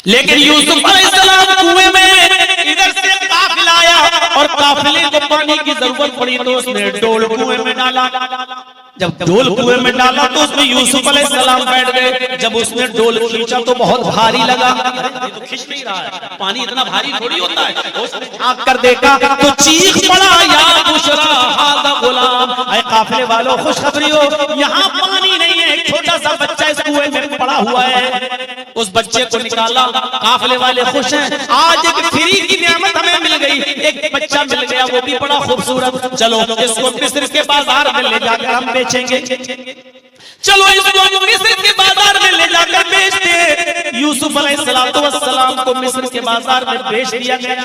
लेकिन यूसुफ अलैहिस्सलाम कुएं में इधर से काफिला आया और काफिले को पानी की जरूरत पड़ी तो उसने डोल कुएं में डाला। जब डोल कुएं में डाला तो उसमें यूसुफ अलैहिस्सलाम बैठ गए। जब उसने डोल खींचा तो बहुत भारी लगा। ये तो खींच नहीं रहा है, पानी इतना भारी थोड़ी होता है। उसने झांक कर देखा तो चीख पड़ा, या बुशरा हादा गुलाम, ऐ काफिले वालों खुशखबरी हो, यहाँ पानी नहीं है, एक छोटा सा बच्चा इस कुएं में पड़ा हुआ है। उस बच्चे को निकाला, काफिले वाले खुश हैं, आज एक फ्री की नियामत हमें मिल गई, एक बच्चा मिल गया, वो भी बड़ा खूबसूरत। चलो इसको मिस्र के बाजार में ले जाकर हम बेचेंगे, चलो इसको मिस्र के बाजार में ले जाकर बेचते। यूसुफ अलैहिस्सलाम को मिस्र के बाजार में बेच दिया गया।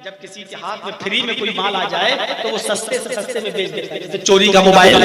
जब किसी के हाथ में फ्री में कोई माल आ जाए तो वो सस्ते से सस्ते में बेच देता है। जैसे चोरी का मोबाइल,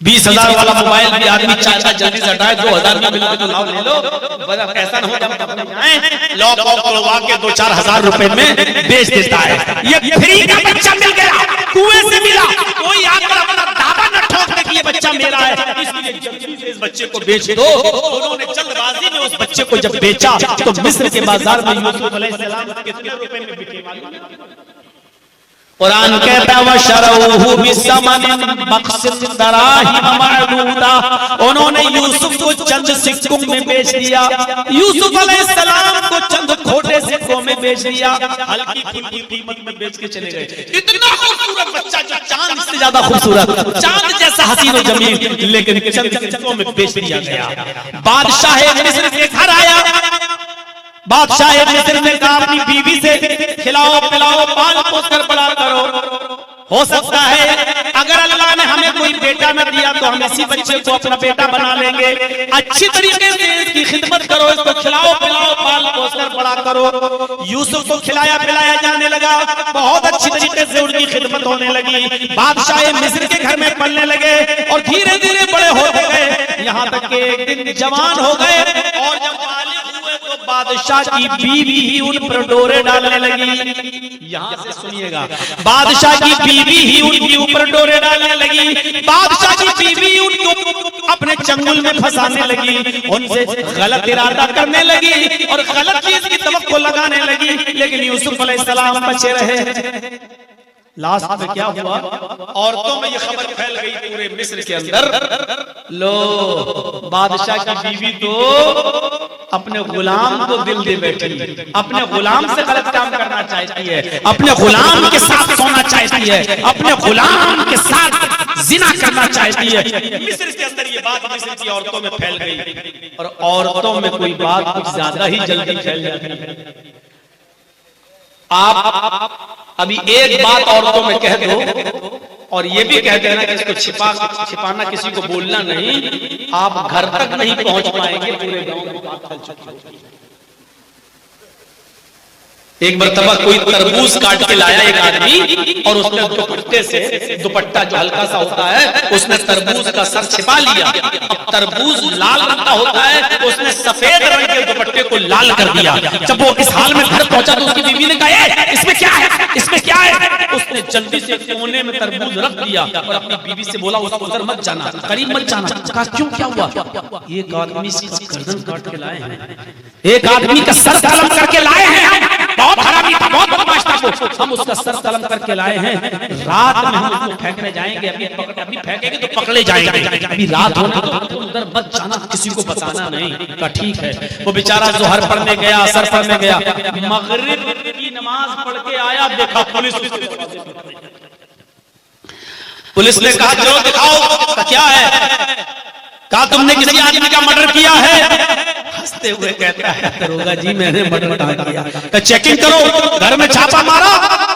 20,000 वाला मोबाइल भी आदमी चाहता जल्दी से हटाए, 2,000 में मिला तो लाओ ले लो। ऐसा ना हो कि लॉक खुलवा के 2-4 हजार रुपए में बेच देता है। ये फ्री का बच्चा मिल गया, कुएं से मिला, कोई आकर अपना दावा न ठोक दे कि ये बच्चा मेरा है, इसलिए जल्दी से इस बच्चे को बेच दो। उन्होंने जल्दबाजी में उस बच्चे को जब बेचा तो मिस्र के बाजार में यूसुफ अलैहिस्सलाम कितने रुपए में बिके मालूम? कुरान कहता है वशरऊहु बिसमनिन बख्सिन दराहिम मअदूदा, उन्होंने यूसुफ को चंद सिक्कों में बेच दिया। यूसुफ अलैहिस्सलाम को चंद खोटे सिक्कों में बेच दिया, हल्की फुल्की कीमत में बेच के चले गए। इतना खूबसूरत बच्चा जो चांद से ज्यादा खूबसूरत, चांद जैसा हसीन और जमील, लेकिन चंद सिक्कों में बेच दिया गया। बादशाह मिस्र के घर आया, बादशाह मिस्र ने कहा अपनी बीवी से खिलाओ पिलाओ पाल पोस कर बड़ा करो, हो सकता है अगर अल्लाह ने हमें कोई बेटा न दिया तो हम इसी बच्चे को अपना बेटा बना लेंगे। अच्छी तरीके से इसकी खिदमत करो, इसको खिलाओ पिलाओ पाल पोस कर बड़ा करो। यूसुफ को खिलाया पिलाया जाने लगा, बहुत अच्छी तरीके से उनकी खिदमत होने लगी। बादशाह मिस्र के घर में पलने लगे और धीरे धीरे बड़े होते गए, यहाँ तक कि एक दिन जवान हो गए। और जब तो बादशाह की बीवी ही उन पर डोरे डालने लगी। यहाँ से सुनिएगा, बादशाह की बीवी ही उनके ऊपर डोरे डालने लगी। बादशाह की बीवी उनको अपने चंगुल में फंसाने लगी, उनसे गलत इरादा करने लगी और गलत चीज की तवक्को लगाने लगी। लेकिन यूसुफ अलैहिस्सलाम बचे रहे। लास्ट में क्या हुआ, औरतों में ये खबर फैल गई पूरे मिस्र के अंदर, लो बादशाह की बीवी तो अपने गुलाम को दिल दे बैठी, अपने गुलाम से गलत काम करना चाहती है, अपने गुलाम के साथ सोना चाहती है, अपने गुलाम के साथ जिना करना चाहती है। मिस्र के अंदर ये बात मिस्र की औरतों में फैल गई और औरतों में कोई बात कुछ ज्यादा ही जल्दी फैल जाती है। आप अभी एक बात औरतों में कह दो और ये भी कह देना कि इसको छिपाना किसी को बोलना नहीं, आप घर तक नहीं पहुंच पाएंगे, पूरे गांव में बात फैल चुकी होगी। एक मरतबा कोई तरबूज काट के लाया एक आदमी और उसने दुपट्टे से, दुपट्टा जो हल्का सा होता है, उसने तरबूज का सर छिपा लिया। अब तरबूज लाल रंग का होता है, उसने सफेद रंग के दुपट्टे को लाल कर दिया। जब वो इस हाल में घर पहुंचा तो उसकी बीवी ने कहा इसमें क्या है, इसमें क्या है? उसने जल्दी से कोने में तरबूज रख दिया और अपनी बीवी से बोला उसको उधर मत जाना, करीब मत जाना। कहा क्यों, क्या हुआ? एक आदमी इसका गर्दन काट के लाए हैं, एक आदमी का सर कलम करके लाए हैं, बहुत हरामी था, बहुत बदमाश था वो, हम उसका सर कलम करके लाए हैं। रात में हम उसको फेंकने जाएंगे, अभी फेंकेंगे तो पकड़े जाएंगे, अभी रात होने तो उधर मत जाना, किसी को बताना नहीं। कहा ठीक है। वो बेचारा जोहर पढ़ने गया, असर पढ़ने गया, मगरिब की नमाज पढ़ के आया, देखा पुलिस ने कहा चलो दिखाओ क्या है। कहा तुमने किसी आदमी का मर्डर किया है? हंसते हुए कहता है दरोगा जी मैंने मर्डर किया। तो चेकिंग करो, घर में छापा मारा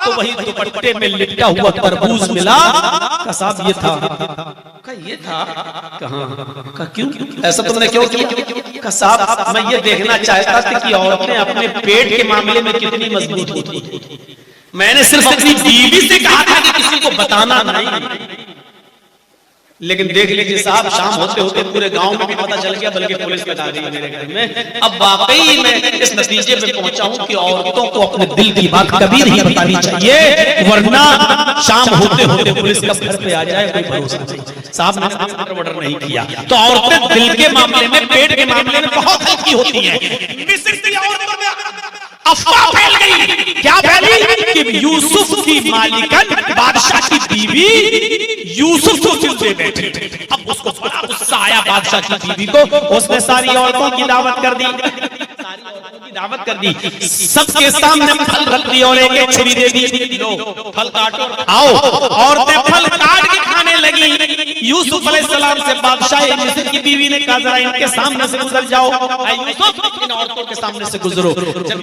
तो वही दुपट्टे में लिपटा हुआ तरबूज मिला। का साहब ये था? का ये था? कहाँ? का क्यों, ऐसा तुमने क्यों किया? का साहब मैं ये देखना चाहता था कि औरतें अपने पेट के मामले में कितनी मजबूत होती। मैंने सिर्फ अपनी बीवी से कहा था कि किसी को बताना नहीं। लेकिन देख लीजिए साहब, शाम होते होते पूरे गांव में भी पता चल गया, बल्कि पुलिस लगा गई मेरे घर में। अब वाकई मैं इस नतीजे पे पहुंचा हूं कि औरतों को अपने दिल की बात कभी नहीं बतानी चाहिए, वरना शाम होते होते पुलिस का घर पे आ जाए कोई भरोसा नहीं। साहब ने ऑर्डर नहीं किया। तो औरतें दिल के मामले में, पेट के मामले में बहुत हल्की होती हैं। मिस्र की औरतों में अफवाह फैल गई। क्या फैली? कि यूसुफ की मालिकन, बादशाह की बीवी यूसुफ को दिल दे बैठी। अब उसको बड़ा गुस्सा आया बादशाह की बीवी को। उसने सारी औरतों की दावत कर दी, दावत कर दी, सबके सामने फल रख दिए और एक एक छुरी दे दी, लो फल काटो आओ। औरतें फल काट के खाने लगी। यूसुफ अलैहिस्सलाम से बादशाह मिस्र की बीवी ने कहा जरा इनके सामने से गुजर जाओ। यूसुफ इन औरतों के सामने से गुजरो। जब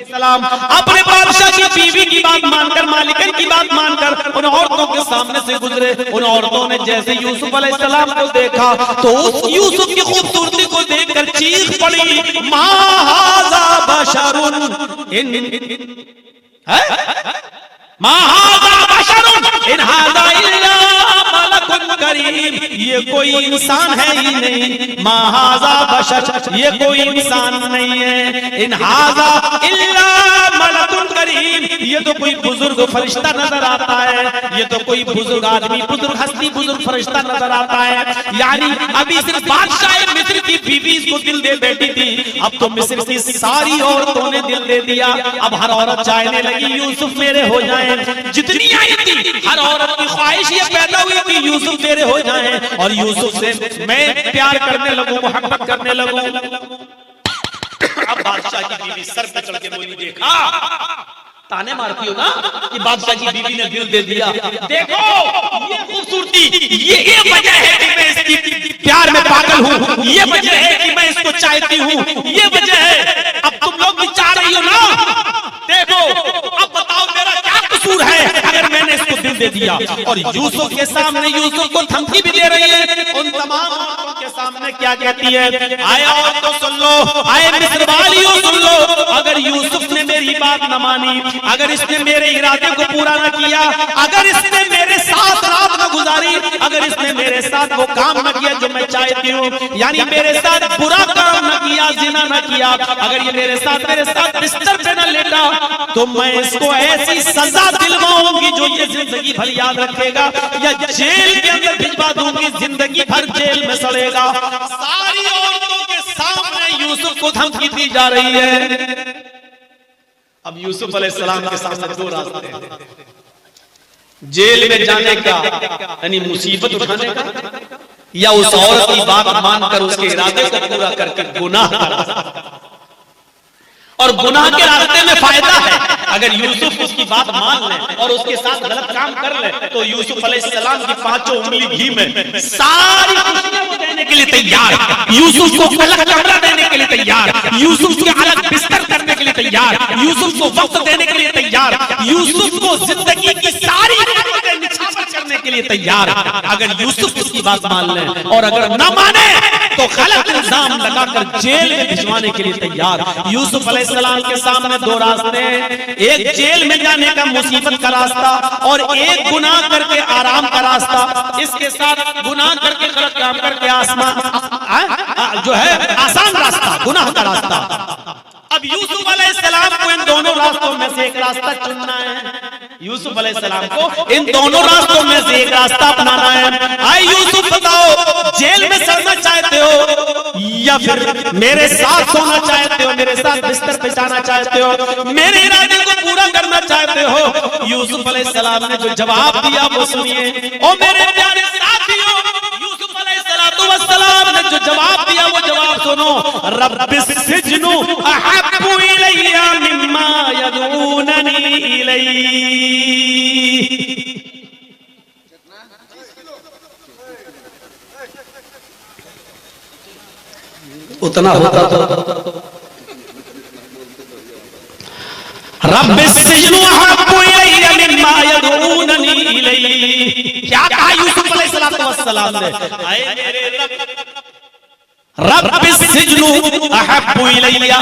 सलाम अपने बादशाह की बीवी की बात मानकर, मालिकन की बात मानकर उन औरतों के सामने से गुजरे। उन औरतों ने जैसे यूसुफ अलैहिस्सलाम को देखा तो उस यूसुफ की खूबसूरती को देखकर चीख पड़ी, मा हाज़ा बशरुन मा हाज़ा बशरुन इन हाज़ा इल्ला मलकुन करीम। ये कोई इंसान है ही नहीं, मा हाज़ा बशर, ये कोई इंसान नहीं है, इन हाज़ा इल्ला मलकुन करीम, ये तो कोई बुजुर्ग फरिश्ता नजर आता है, ये तो कोई बुजुर्ग आदमी, बुजुर्ग हस्ती, बुजुर्ग फरिश्ता नजर आता है। यानी अभी सिर्फ बादशाह मिस्र की बीवी इसको दिल दे बैठी थी, अब तो मिस्र की सारी औरतों ने दिल दे दिया। अब हर औरत चाहने लगी यूसुफ मेरे हो जाए। जितनी आई थी हर औरत की ख्वाहिश ये पैदा हुई कि यूसुफ मेरे हो जाए और यूसुफ से मैं प्यार करने लगूं, मोहब्बत करने लगूं। अब बादशाह की बीवी सर पे चढ़ के बोली, देखा ताने मारती हो ना कि बादशाह की बीवी ने दिल दे दिया। देखो ये खूबसूरती, ये वजह है कि मैं इसकी प्यार में पागल हूँ, ये वजह है कि मैं इसको चाहती हूँ, ये वजह है। अब तुम लोग भी चाह रही हो ना, देखो अब बताओ मेरा क्या कसूर है अगर मैंने इसको दिल दे दिया। और यूसुफ के सामने यूसुफ को धमकी भी दे रही है। उन तमाम औरतों के सामने क्या कहती है, आए और तो सुन लो, आए मिस्र वालियों सुन लो, अगर यूसुफ ने मेरी बात न मानी, अगर इसने मेरे इरादे को पूरा न किया, अगर इसने मेरे साथ रात न गुजारी, अगर इसने मेरे साथ वो काम न किया जो मैं चाहती हूँ, यानी मेरे साथ बुरा काम न किया, जिना न किया, अगर ये मेरे साथ बिस्तर पे न लेटा, तो मैं इसको ऐसी सजा दिलवाऊंगी जो ये जिंदगी भर याद रखेगा, या जेल के अंदर भिजवा दूंगी, जिंदगी भर जेल में सड़ेगा। सारी औरतों के सामने यूसुफ को धमकी दी जा रही है। अब यूसुफ अलैहिस्सलाम के सामने दो रास्ते हैं, जेल में जाने का यानी मुसीबत उठाने का, या उस औरत की बात मानकर उसके इरादे को पूरा करके गुनाह का रास्ता। और गुनाह के रास्ते में फायदा है, अगर यूसुफ उसकी बात मान ले और उसके साथ गलत काम कर ले तो यूसुफ अलैहिस्सलाम की पांचों उंगली घी में सारी खुशियां वो देने के लिए तैयार, यूसुफ को अलग कमरा देने के लिए तैयार, यूसुफ के अलग बिस्तर करने के लिए तैयार, यूसुफ को वक्त देने के लिए तैयार, यूसुफ को जिंदगी की सारी नेमतें निछावर करने के लिए तैयार। अगर यूसुफ उसकी बात मान ले और अगर न माने तो गलत इल्जाम लगाकर जेल में भिजवाने के लिए तैयार। यूसुफ अलैहिस्सलाम के सामने दो रास्ते हैं, एक जेल में जाने का मुसीबत का रास्ता और एक गुनाह करके आराम का रास्ता। इसके साथ गुनाह करके गलत काम करके आसमान जो है आसान रास्ता, गुनाह का रास्ता। अब यूसुफ अलैहिस्सलाम को इन दोनों रास्तों में से एक रास्ता चुनना है। यूसुफ अलैहिस्सलाम को इन दोनों रास्तों में से एक रास्ता अपनाना है। आए यूसुफ बताओ, जेल में सड़ना चाहते हो या फिर मेरे साथ सोना चाहते हो, मेरे साथ बिस्तर पे जाना चाहते हो, मेरे इरादे को पूरा करना चाहते हो? यूसुफ अलैहिस्सलाम ने जो जवाब दिया वो सुनिए। ओ मेरे प्यारे साथियों, यूसुफ अलैहिस्सलाम ने जो जवाब दिया वो जवाब सुनो। रब्बिस सिजनु अहब्बु इलैया मिम्मा यदऊननी इलैहि। उतना होता तो रब्बिस सिजनु अहब्बु इलैया मिम्मा यदऊननी इलैहि। क्या कहा यूसुफ अलैहिस्सलाम ने? आए मेरे रब्बिस सिजनु अहब्बु इलैया,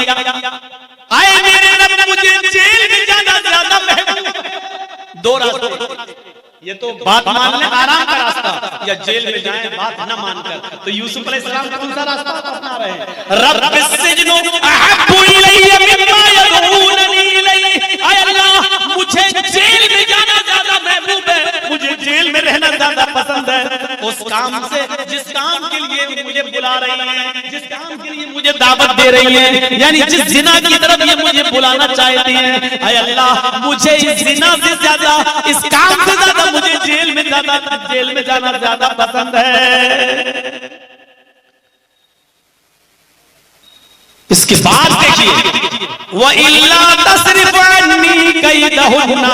आए मेरे रब मुझे जेल में जाना ज्यादा महबूब है। दो रास्ते, ये तो बात मान ले आराम का रास्ता, या जेल में जाएं बात न मानकर। तो यूसुफ अलैहिस्सलाम कौन सा रास्ता अपना रहे हैं? रब्बिस्सिज्नु अहब्बु इलैया मिम्मा यदऊननी इलैहि। आय अल्लाह, मुझे जेल में जाना ज्यादा महबूब है, मुझे जेल में रहना ज्यादा पसंद है उस काम से जिस काम के लिए मुझे बुला रही हैं, जिस काम के लिए मुझे दावत दे रही हैं, यानी जिस जिना की तरफ ये मुझे बुलाना चाहती हैं। आय अल्लाह, मुझे इस जिना से ज्यादा, इस काम से ज्यादा मुझे जेल में जाना ज्यादा पसंद है। इसके बाद देखिए, व इल्ला तस्रिफ अन्नी कैदहुन्ना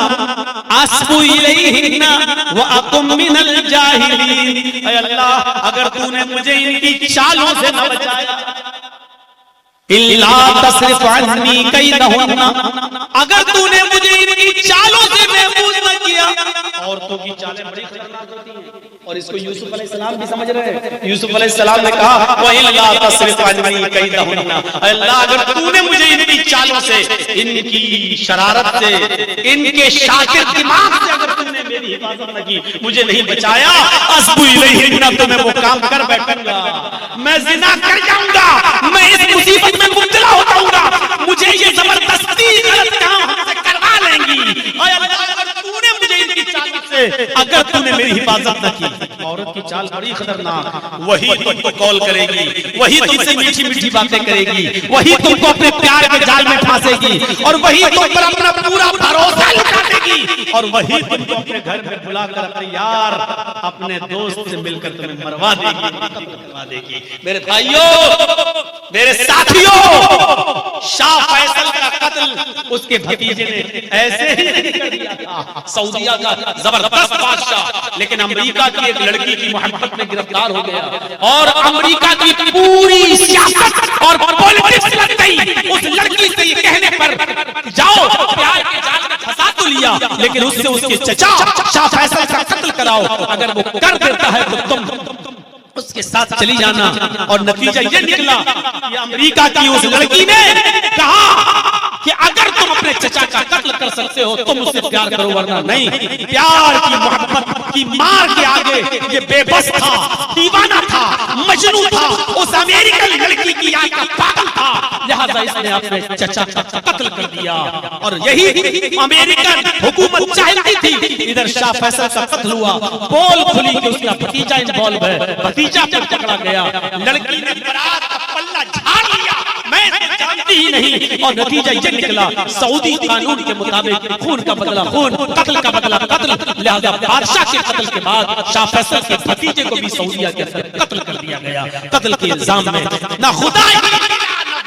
अस्बु इलैहिन्ना व अकुम मिनल जाहिलीन। ऐ अल्लाह, अगर तूने मुझे इनकी चालों से न बचाया, इल्ला तस्रिफ अन्नी कैदहुन्ना, अगर तूने मुझे इनकी चालों से महफूज न किया। औरतों की चालें बड़ी खतरनाक होती हैं और इसको यूसुफ अलैहिस्सलाम भी समझ रहे हैं। यूसुफ अलैहिस्सलाम ने कहा, व इल्ला तस्रिफ अन्नी कैदहुन्ना, अल्लाह अगर तूने मुझे इनकी चालों से, इनकी शरारत से, इनके शातिर दिमाग से अगर तूने मेरी हिफाजत न की, मुझे नहीं बचाया, अस्बु इलैहिन्ना, तो मैं वो काम कर बैठूंगा, मैं जिना कर जाऊंगा, मैं इस मुसीबत में मुब्तला हो जाऊंगा, मुझे ये जबरदस्ती गलत काम हमसे करवा लेंगी। और अगर तूने मुझे इनकी चाल से, अगर तूने मेरी हिफाजत न की। औरत की चाल बड़ी खतरनाक, वही तुमको कॉल करेगी, वही तुमसे मीठी मीठी बातें करेगी, वही तुमको अपने प्यार के जाल में फांसेगी और वही तुम पर अपना पूरा भरोसा लुटा देगी और वही तुमको अपने घर में बुलाकर अपने यार, अपने दोस्त से मिलकर तुम्हें मरवा देगी। मेरे भाइयों, मेरे साथियों, शाह फैसल का कत्ल उसके भतीजे ने ऐसे ही नहीं कर दिया था। सऊदिया का जबरदस्त बादशाह, लेकिन अमेरिका की एक लड़की की मोहब्बत में गिरफ्तार हो गया और अमेरिका की पूरी सियासत और पॉलिटिक्स लग गई उस लड़की से ये कहने पर, जाओ प्यार के जाल में फंसा तो लिया, लेकिन उससे उसके चचा शाह फैसल का कत्ल कराओ, अगर वो कर देता है तो तुम उसके साथ चली जाना। और नतीजा ये निकला कि अमेरिका की उस लड़की ने कहा कि अगर तुम अपने चचा का कत्ल कर सकते हो तुम उससे प्यार करो, वरना नहीं। प्यार की मोहब्बत की मार के आगे ये बेबस था, दीवाना था, मजनू था, उस अमेरिकन लड़की की आंख का पागल था, लिहाजा इसने अपने चचा का कत्ल कर दिया। और यही अमेरिकन हुकूमत चाहती थी। इधर शाह फैसल का कत्ल हुआ, पोल खुली कि उसका भतीजा इन्वॉल्व है, भतीजा पर पकड़ा गया, लड़की ने बरात का पल्ला झाड़ लिया, मैं जानती ही नहीं। और नतीजा ये निकला, सऊदी कानून के मुताबिक खून का बदला खून, कत्ल का बदला कत्ल, लिहाजा बादशाह के कत्ल के बाद शाह फैसल के भतीजे को भी सऊदिया के अंदर कत्ल कर दिया गया, कत्ल के इल्जाम में। ना खुदा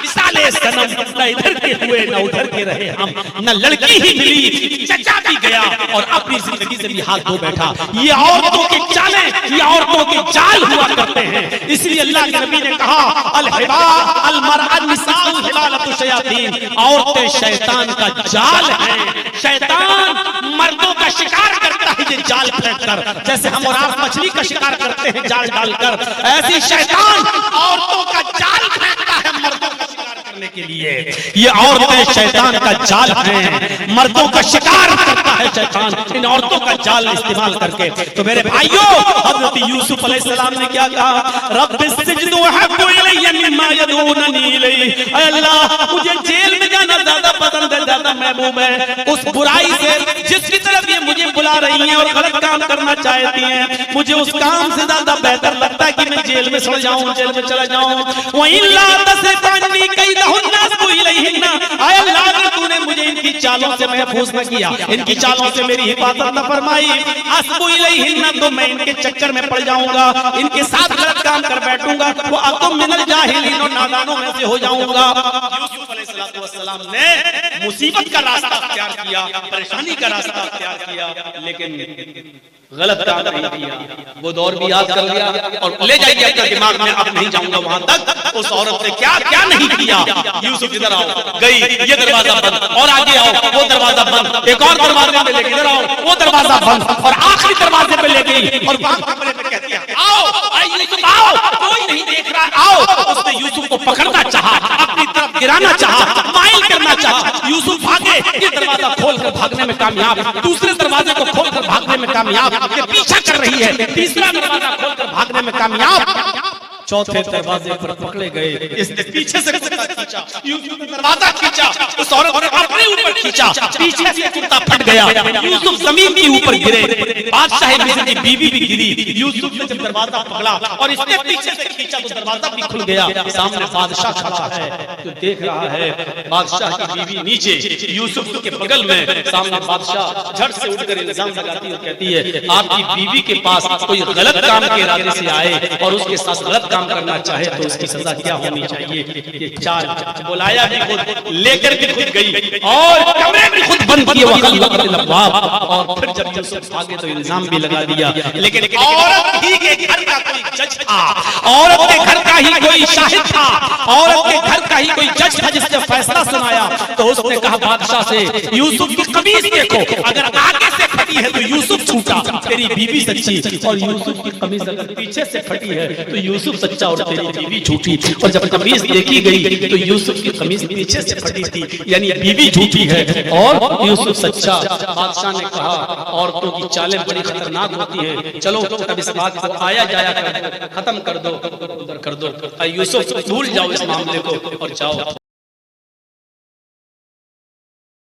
साले सनम, न इधर के हुए न उधर के रहे हम, न लड़की ही मिली, चचा भी गया और अपनी जिंदगी से भी हाथ धो बैठा। ये औरतों की चालें, ये औरतों के जाल हुआ करते हैं। इसलिए अल्लाह के नबी ने कहा, अल हिबा अल मरअ निसाउ हिबालतु शयातीन, औरतें शैतान का जाल हैं। शैतान मर्दों का शिकार करता है ये जाल फेंककर, जैसे हम और आप मछली का शिकार करते हैं जाल डालकर, ऐसी शैतान औरतों का जाल फेंकता है मर्दों का करने के लिए। ये औरतें शैतान का जाल हैं, मर्दों का शिकार करता है शैतान इन औरतों का जाल इस्तेमाल करके। तो मेरे भाइयों, हज़रत यूसुफ अलैहिस्सलाम ने क्या कहा, रब्बिस्सिज्नु अहब्बु इलैया मिम्मा यदऊननी इलैहि, ऐ अल्लाह मुझे जेल में जाना ज्यादा पसंद है, ज्यादा महबूब है उस बुराई से जिसकी तरफ ये मुझे बुला रही हैं और गलत काम करना चाहती हैं। मुझे उस काम से ज्यादा बेहतर लगता है कि मैं जेल में सड़ जाऊं, जेल में चला जाऊं। व इल्ला तस्रिफन्नी कैदहुन्ना अस्बु इलैहिन्ना, आय अल्लाह अगर तूने मुझे इनकी चालों से महफूज न किया, इनकी चालों से मेरी हिफाजत न फरमाई, अस्बु इलैहिन्ना, तो मैं इनके चक्कर में पड़ जाऊंगा, इनके साथ गलत काम कर बैठूंगा, वो अकुम मिनल जाहिलीन, और नादानों में से हो जाऊंगा। यूसुफ अलैहिस्सलाम ने मुसीबत का रास्ता अख्तियार किया, परेशानी का रास्ता अख्तियार किया, लेकिन गलत काम नहीं किया। वो दौर भी याद कर लिया और ले जाइए अपने दिमाग में, अब नहीं जाऊंगा वहां तक। उस औरत ने क्या क्या नहीं किया। यूसुफ इधर आओ, गई, ये दरवाजा बंद, और आगे आओ, वो दरवाजा बंद, एक और दरवाजे पे ले गई, इधर आओ, वो दरवाजा बंद, और आखिरी दरवाजे पे ले गई और वहां कमरे पे कहती है, आओ यूसुफ आओ, कोई नहीं देख रहा, आओ। उसने यूसुफ को पकड़ना चाहा, अपनी तरफ गिराना चाहा, माइल करना चाहा। यूसुफ भागे, ये दरवाजा खोलकर भागने में कामयाब, दूसरे दरवाजे को खोलकर भागने भागने में कामयाब, ये पीछा कर रही है, तीसरा दरवाजा खोलकर भागने में कामयाब, चौथे दरवाजे पर पकड़े गए, इसने पीछे से कुर्ता खींचा, यूसुफ ने दरवाजा खींचा, उस औरत ने अपने ऊपर खींचा, पीछे से कुर्ता फट गया, यूसुफ जमीन के ऊपर गिरे, बादशाह मिस्र की बीवी भी गिरी। यूसुफ ने जब दरवाजा पकड़ा और इसने पीछे से खींचा तो दरवाजा भी खुल गया, सामने बादशाह खड़ा है तो देख रहा है, बादशाह की बीवी नीचे, यूसुफ के बगल में, सामने बादशाह झट से उठकर इल्जाम लगाती है, कहती है आपकी बीवी के पास कोई गलत काम के इरादे से आए और उसके साथ गलत काम करना चाहे तो उसकी सजा क्या होनी चाहिए। ये चाल बुलाया भी खुद, लेकर भी खुद गई और कमरे भी खुद बंद किए, और फिर जब यूसुफ भागे तो इल्जाम भी लगा दिया। लेकिन औरत ही के घर का कोई जज था, औरत के घर का ही कोई शाहिद था, औरत के घर का ही कोई जज था जिसने फैसला सुनाया। तो उसने कहा बादशाह से, यूसुफ की कमीज देखो, अगर आगे से फटी है तो यूसुफ झूठा, तेरी बीवी सच्ची, और यूसुफ की कमीज अगर पीछे से फटी है तो यूसुफ सच्चा और तेरी बीवी झूठी। और जब कमीज देखी गई तो यूसुफ की कमीज पीछे से फटी थी, यानी बीवी झूठी है और यूसुफ सच्चा। बादशाह ने कहा औरतों की चालें बड़ी खतरनाक होती है, चलो अब इस बात को आया जाया कर दो, खत्म कर दो, उधर कर दो, यूसुफ भूल जाओ इस मामले को और जाओ।